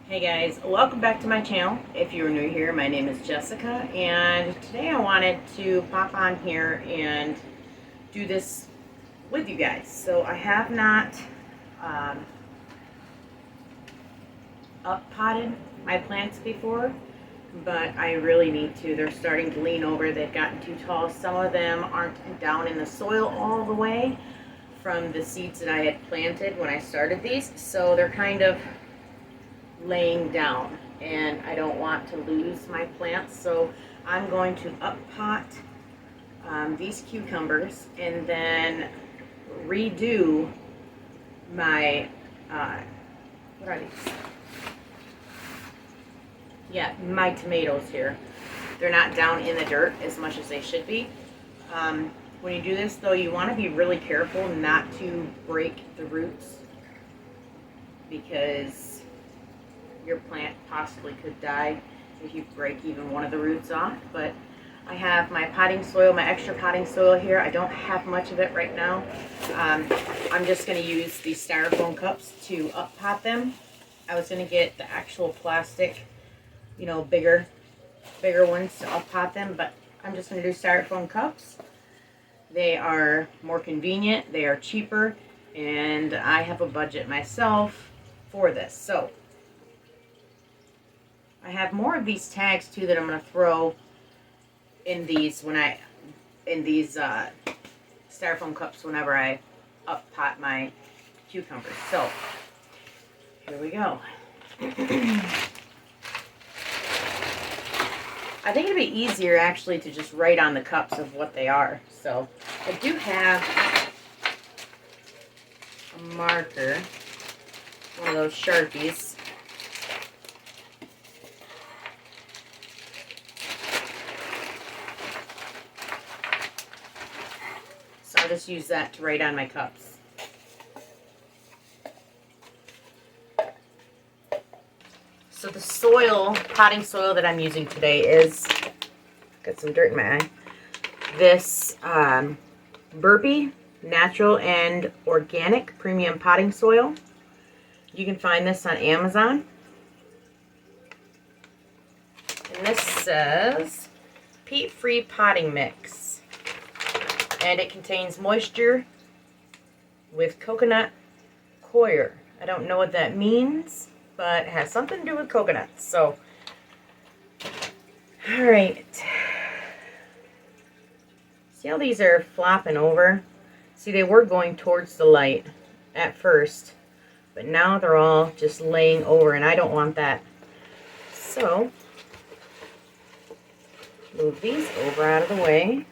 Hey guys, welcome back to my channel. If you're new here, my name is Jessica, and today I wanted to pop on here and do this with you guys. So I have not up potted my plants before, but I really need to. They're starting to lean over. They've gotten too tall. Some of them aren't down in the soil all the way from the seeds that I had planted when I started these, so they're kind of laying down, and I don't want to lose my plants, so I'm going to up pot these cucumbers and then redo my what are these? Yeah, my tomatoes here. They're not down in the dirt as much as they should be. When you do this though, you want to be really careful not to break the roots, because your plant possibly could die if you break even one of the roots off. But I have my potting soil, my extra potting soil here. I don't have much of it right now. I'm just going to use these styrofoam cups to up pot them. I was going to get the actual plastic, you know, bigger ones to up pot them, but I'm just going to do styrofoam cups. They are more convenient, they are cheaper, and I have a budget myself for this. So I have more of these tags too that I'm going to throw in these styrofoam cups whenever I up pot my cucumbers. So here we go. I think it'd be easier actually to just write on the cups of what they are. So I do have a marker, one of those Sharpies. So I'll just use that to write on my cups. So the soil, potting soil that I'm using today is, got some dirt in my eye, this Burpee Natural and Organic Premium Potting Soil. You can find this on Amazon. And this says peat-free potting mix. And it contains moisture with coconut coir. I don't know what that means, but it has something to do with coconuts. So, alright. See how these are flopping over? See, they were going towards the light at first, but now they're all just laying over, and I don't want that. So, move these over out of the way.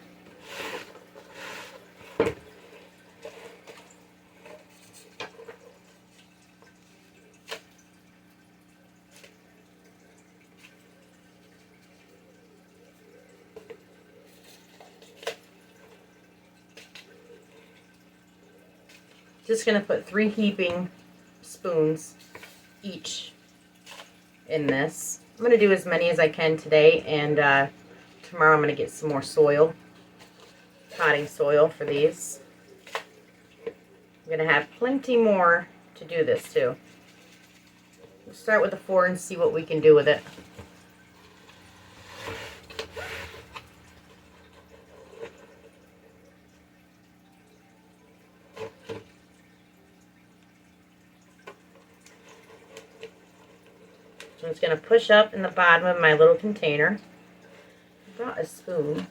Just going to put 3 heaping spoons each in this. I'm going to do as many as I can today, and tomorrow I'm going to get some more soil, potting soil for these. I'm going to have plenty more to do this too. We'll start with the 4 and see what we can do with it. So I'm just going to push up in the bottom of my little container. I brought a spoon.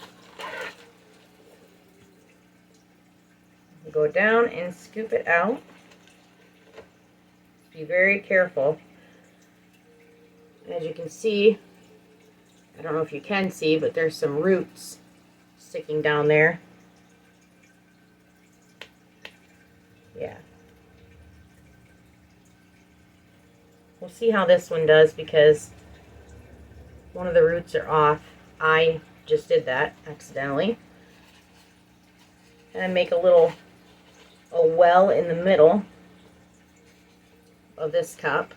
Go down and scoop it out. Be very careful. As you can see, I don't know if you can see, but there's some roots sticking down there. Yeah. We'll see how this one does, because one of the roots are off. I just did that accidentally. And I make a well in the middle of this cup.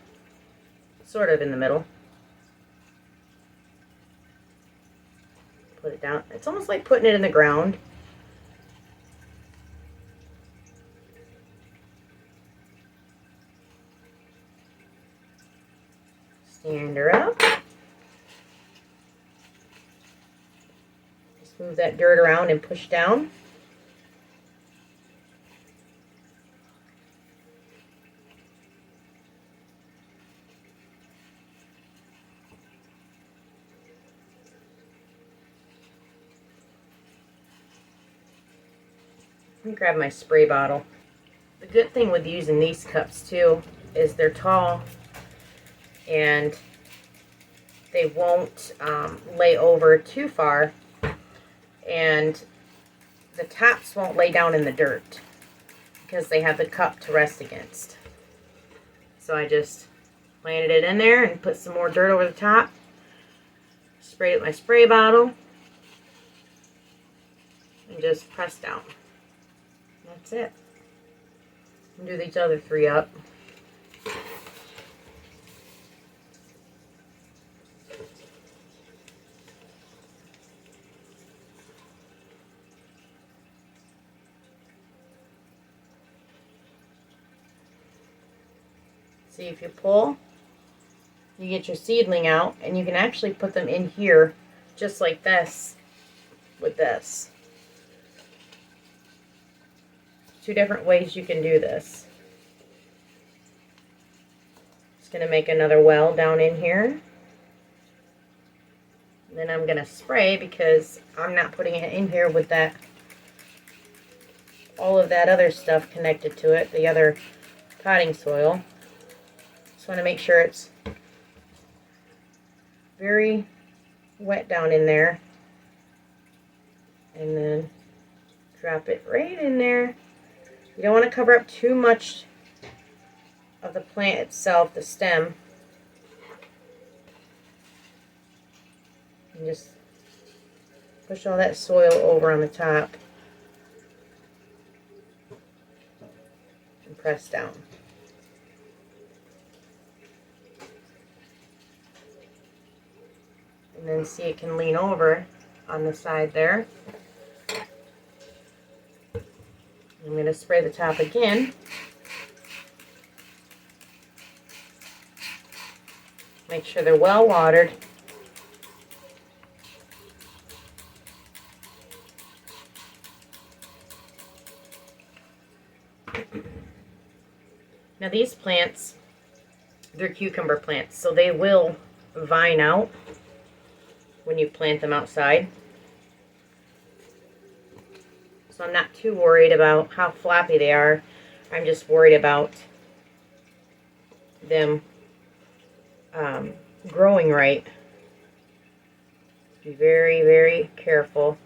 Sort of in the middle. Put it down. It's almost like putting it in the ground. Stand her up. Just move that dirt around and push down. Let me grab my spray bottle. The good thing with using these cups too is they're tall and they won't lay over too far, and the tops won't lay down in the dirt because they have the cup to rest against. So I just planted it in there and put some more dirt over the top, sprayed it with my spray bottle, and just press down. That's it. And do these other three up. See, if you pull, you get your seedling out, and you can actually put them in here just like this with this. Two different ways you can do this. Just going to make another well down in here. And then I'm going to spray because I'm not putting it in here with that, all of that other stuff connected to it, the other potting soil. Just want to make sure it's very wet down in there. And then drop it right in there. You don't want to cover up too much of the plant itself, the stem. And just push all that soil over on the top. And press down. And then see, it can lean over on the side there. I'm going to spray the top again. Make sure they're well watered. Now these plants, they're cucumber plants, so they will vine out when you plant them outside. So I'm not too worried about how floppy they are. I'm just worried about them growing right. Be very, very careful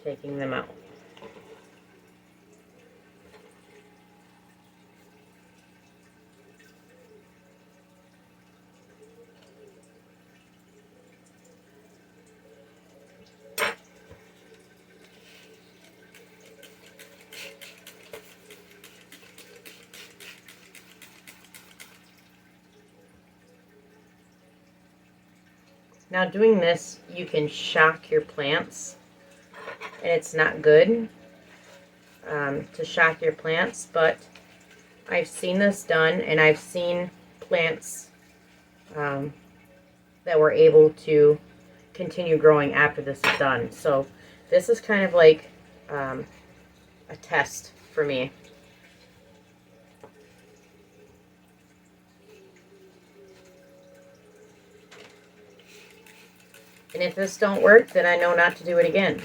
taking them out. Now doing this, you can shock your plants, and it's not good to shock your plants, but I've seen this done, and I've seen plants that were able to continue growing after this is done. So this is kind of like a test for me. And if this don't work, then I know not to do it again.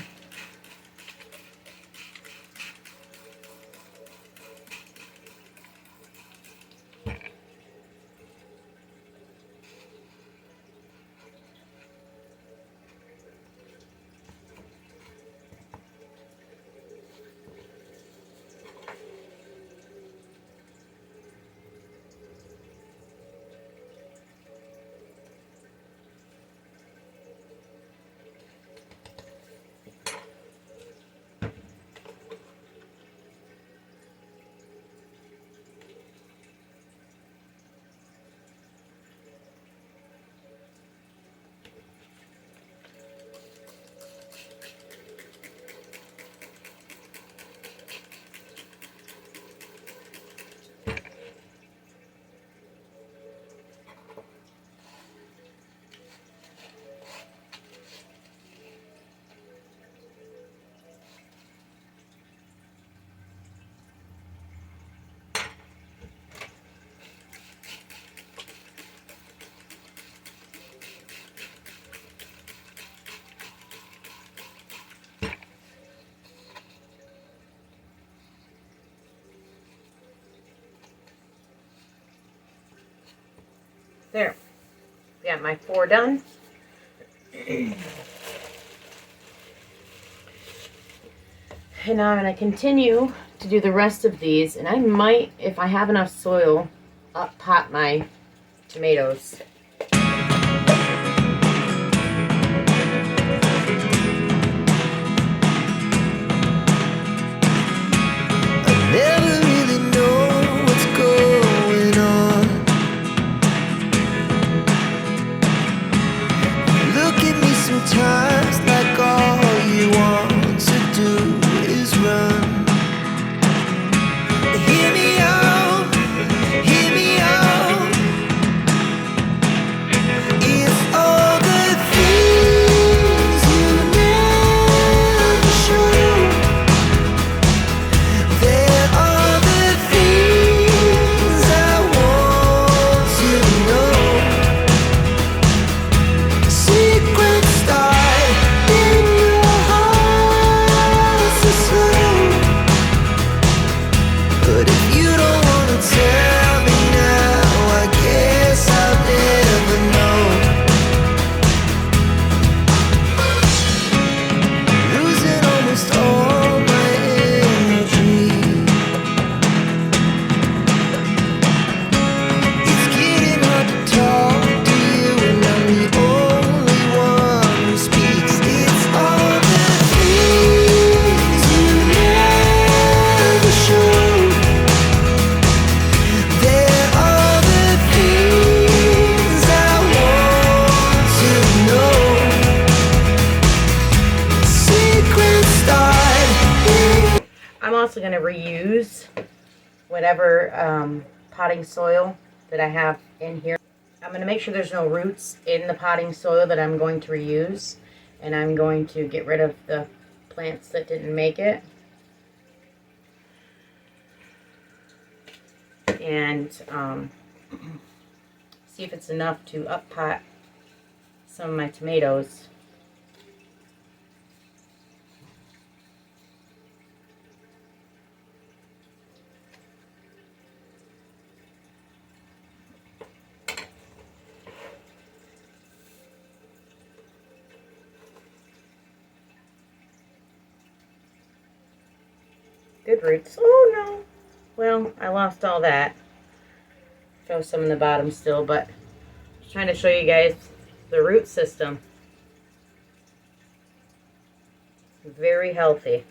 There. Got my 4 done. And now I'm going to continue to do the rest of these. And I might, if I have enough soil, up pot my tomatoes. Never really know what's going on. Look at me sometimes like all you want to do is run. Hear me out, hear me out. It's all the things you never show. There are the things I want to know. Secrets start in your heart so slow. But if you don't wanna tell me now, I guess I'll never know. Losing almost all my energy. It's getting hard to talk to you, and I'm the only one who speaks. It's all the things you never show. There are the things I want to know. Secrets start in. I'm also going to reuse whatever potting soil that I have in here. I'm going to make sure there's no roots in the potting soil that I'm going to reuse. And I'm going to get rid of the plants that didn't make it. And see if it's enough to up pot some of my tomatoes. Good roots. Oh no. Well, I lost all that. Show some in the bottom still, but just trying to show you guys the root system. Very healthy.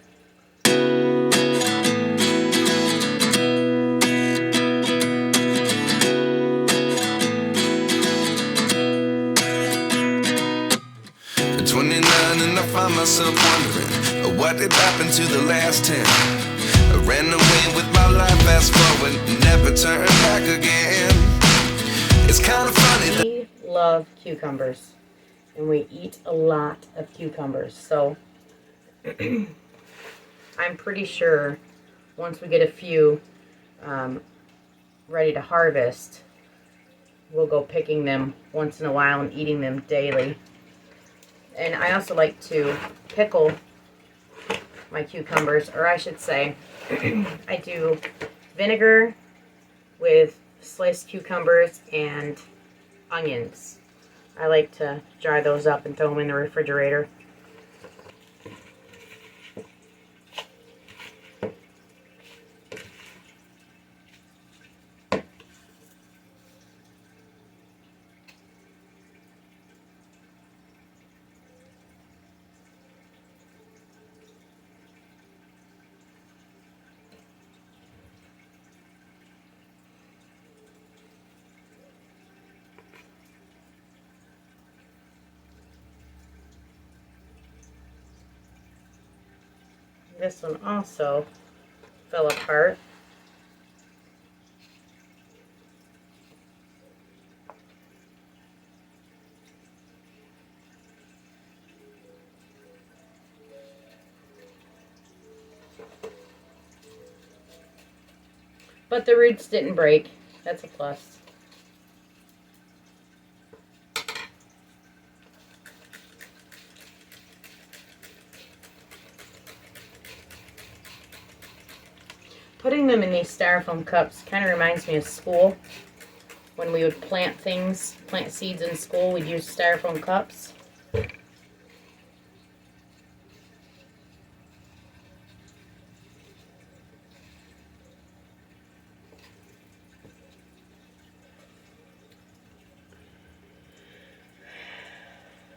At 29 and I find myself wondering what did happen to the last 10. I ran away with my life, fast forward, never turn back again. It's kind of funny that We love cucumbers, and we eat a lot of cucumbers. So I'm pretty sure once we get a few ready to harvest, we'll go picking them once in a while and eating them daily. And I also like to pickle my cucumbers, or I should say, I do vinegar with sliced cucumbers and onions. I like to dry those up and throw them in the refrigerator. This one also fell apart. But the roots didn't break. That's a plus. Putting them in these styrofoam cups kind of reminds me of school. when we would plant seeds in school, we'd use styrofoam cups.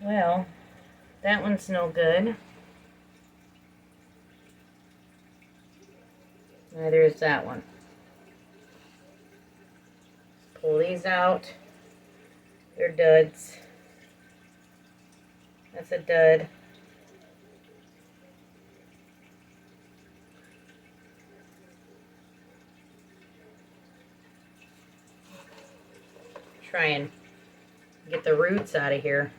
Well, that one's no good. Neither is that one. Pull these out. They're duds. That's a dud. Try and get the roots out of here.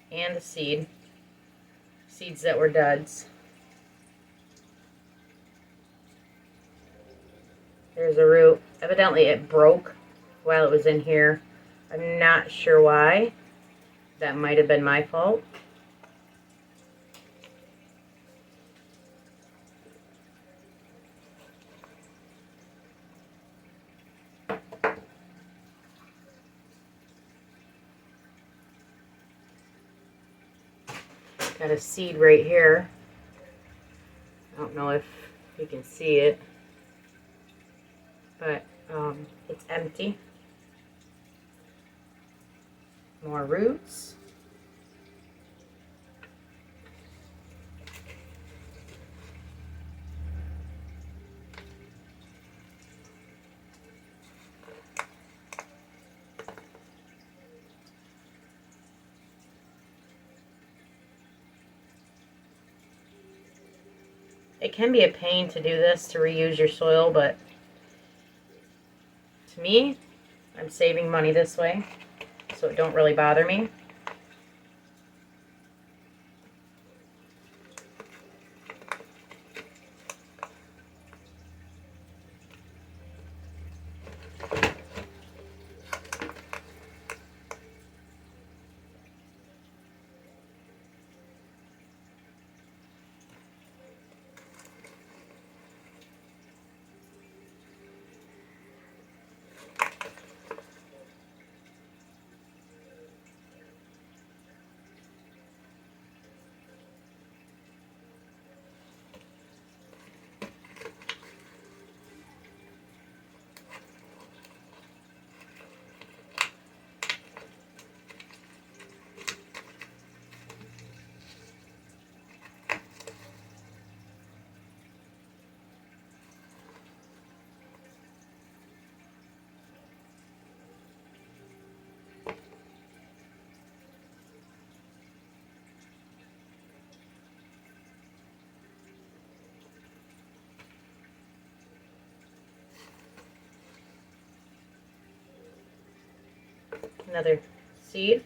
And the seeds that were duds. There's a root. Evidently it broke while it was in here. I'm not sure why. That might have been my fault. Got a seed right here. I don't know if you can see it, but it's empty. More roots. It can be a pain to do this, to reuse your soil, but to me, I'm saving money this way, so it don't really bother me. Another seed.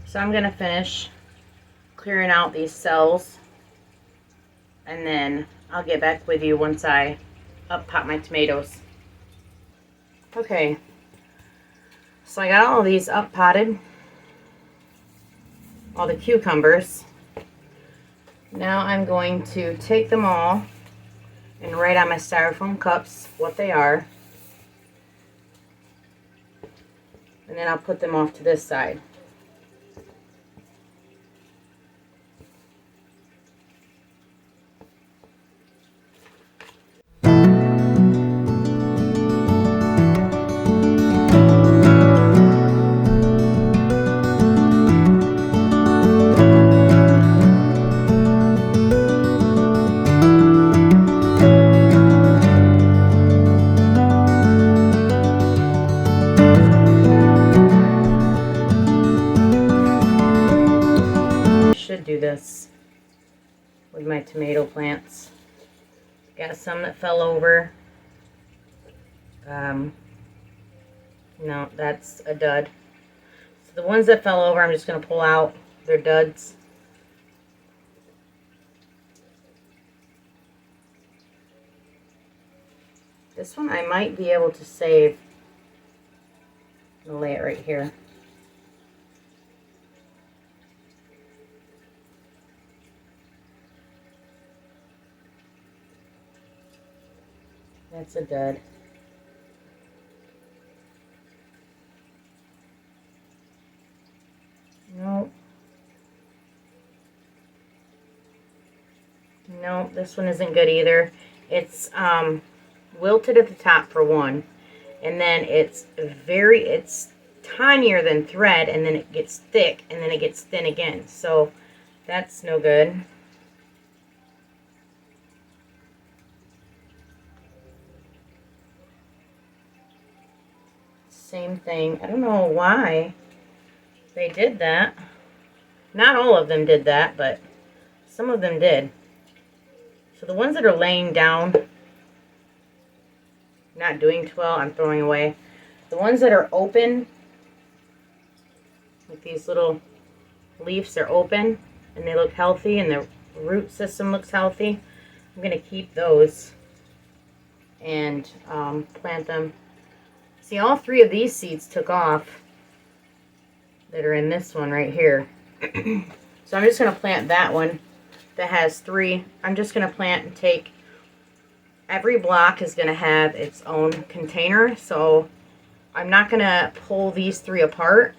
So I'm going to finish clearing out these cells, and then I'll get back with you once I up-pot my tomatoes. Okay, so I got all of these up-potted, all the cucumbers. Now I'm going to take them all and write on my styrofoam cups what they are, and then I'll put them off to this side. Do this with my tomato plants. Got some that fell over. No, that's a dud. So the ones that fell over, I'm just going to pull out. They're duds. This one I might be able to save. I'll lay it right here. That's a dud. Nope. Nope, this one isn't good either. It's wilted at the top for one. And then it's tinier than thread, and then it gets thick, and then it gets thin again. So that's no good. Same thing. I don't know why they did that. Not all of them did that, but some of them did. So the ones that are laying down, not doing too well, I'm throwing away. The ones that are open, like these little leaves, they're open and they look healthy and the root system looks healthy. I'm going to keep those and plant them. See, all three of these seeds took off that are in this one right here. So I'm just going to plant that one that has three. I'm just going to plant and take, every block is going to have its own container. So I'm not going to pull these three apart.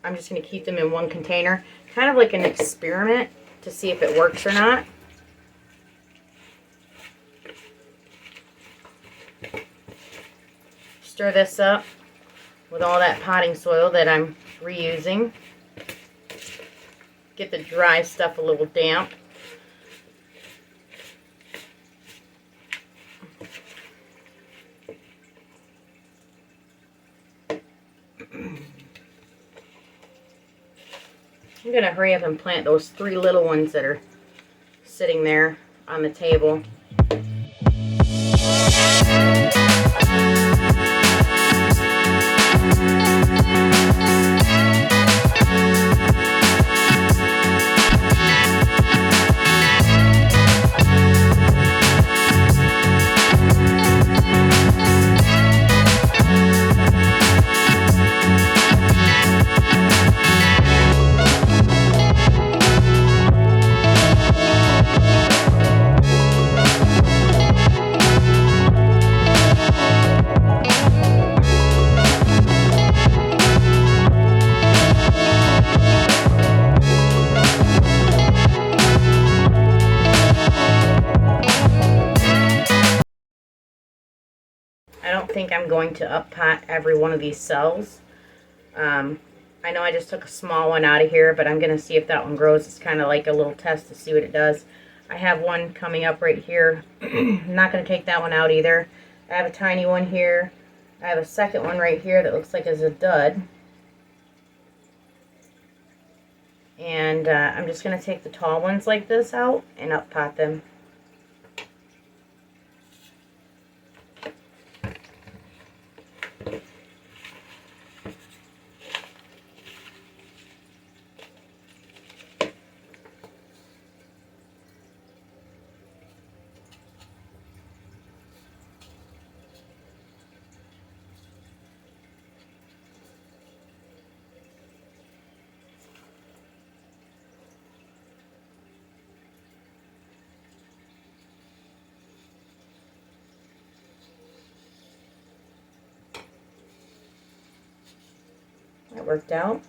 I'm just going to keep them in one container, kind of like an experiment to see if it works or not. Stir this up with all that potting soil that I'm reusing. Get the dry stuff a little damp. I'm going to hurry up and plant those three little ones that are sitting there on the table. I don't think I'm going to up pot every one of these cells. I know I just took a small one out of here, but I'm going to see if that one grows. It's kind of like a little test to see what it does. I have one coming up right here. I'm not going to take that one out either. I have a tiny one here. I have a second one right here that looks like it's a dud. And I'm just going to take the tall ones like this out and up pot them. That worked out.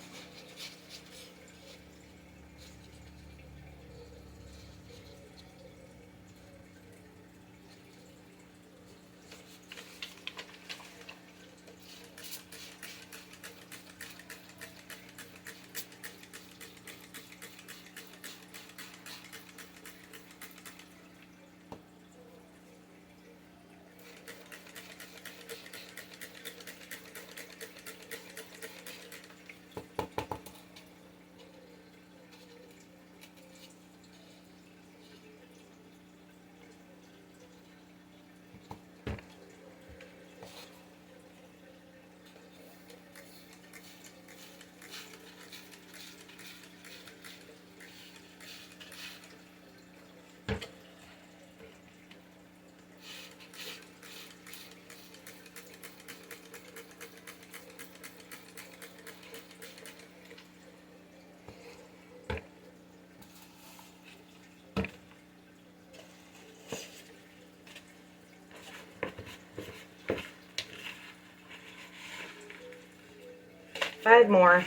5 more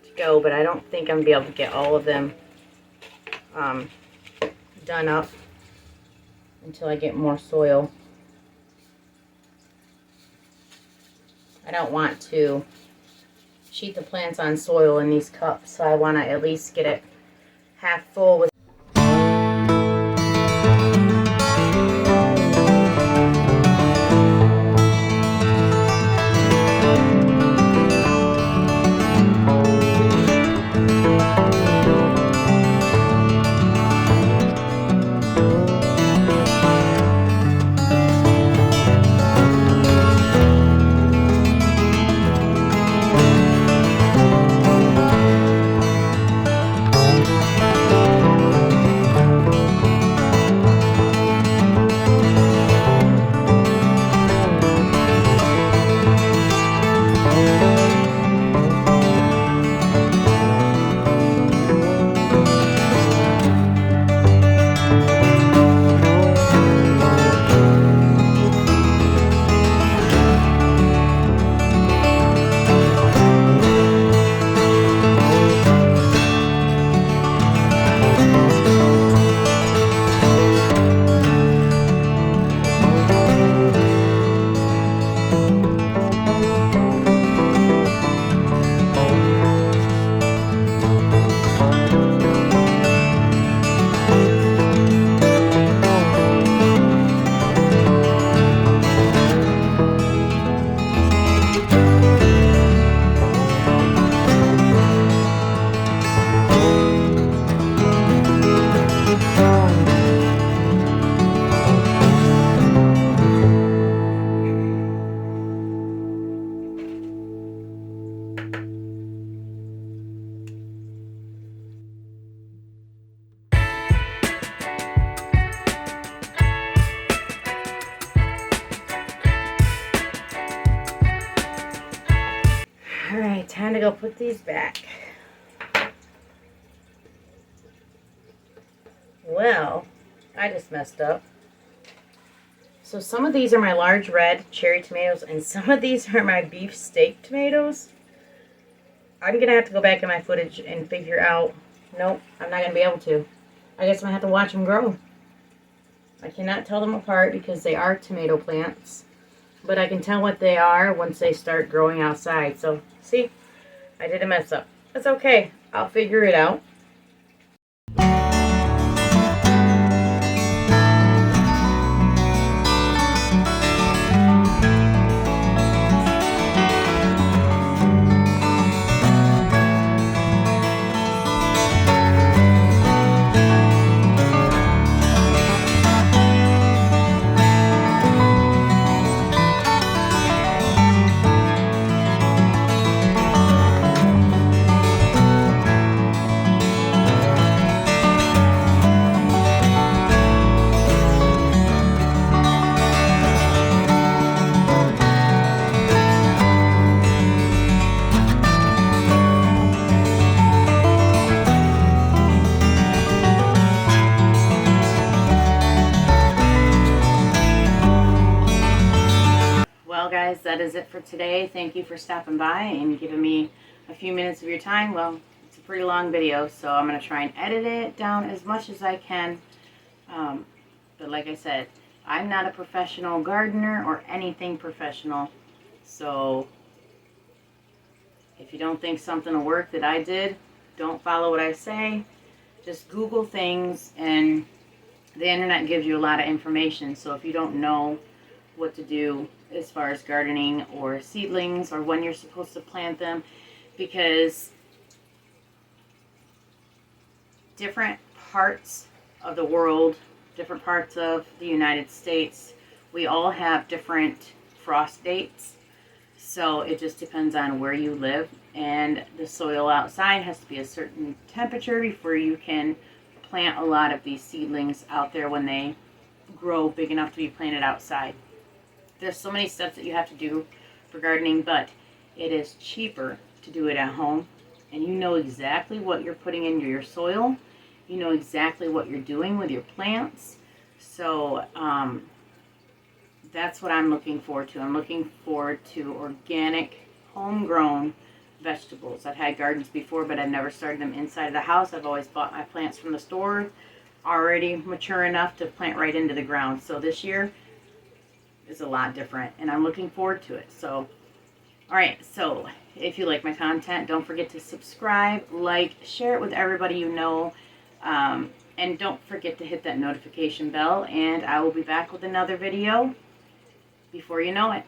to go, but I don't think I'm going to be able to get all of them done up until I get more soil. I don't want to sheet the plants on soil in these cups, so I want to at least get it half full with Alright, time to go put these back. Well, I just messed up. So some of these are my large red cherry tomatoes, and some of these are my beef steak tomatoes. I'm going to have to go back in my footage and figure out, nope, I'm not going to be able to. I guess I'm going to have to watch them grow. I cannot tell them apart because they are tomato plants, but I can tell what they are once they start growing outside. So, see, I did a mess up. That's okay. I'll figure it out. Well, guys, that is it for today. Thank you for stopping by and giving me a few minutes of your time. Well, it's a pretty long video, so I'm going to try and edit it down as much as I can. But like I said, I'm not a professional gardener or anything professional. So if you don't think something will work that I did, don't follow what I say. Just Google things, and the internet gives you a lot of information. So if you don't know what to do as far as gardening or seedlings or when you're supposed to plant them, because different parts of the world, different parts of the United States, we all have different frost dates. So it just depends on where you live, and the soil outside has to be a certain temperature before you can plant a lot of these seedlings out there when they grow big enough to be planted outside. There's so many steps that you have to do for gardening, but it is cheaper to do it at home, and you know exactly what you're putting into your soil. You know exactly what you're doing with your plants. So that's what I'm looking forward to. I'm looking forward to organic, homegrown vegetables. I've had gardens before, but I've never started them inside of the house. I've always bought my plants from the store, already mature enough to plant right into the ground. So this year is a lot different, and I'm looking forward to it. So, all right, so if you like my content, don't forget to subscribe, like, share it with everybody you know, and don't forget to hit that notification bell, and I will be back with another video before you know it.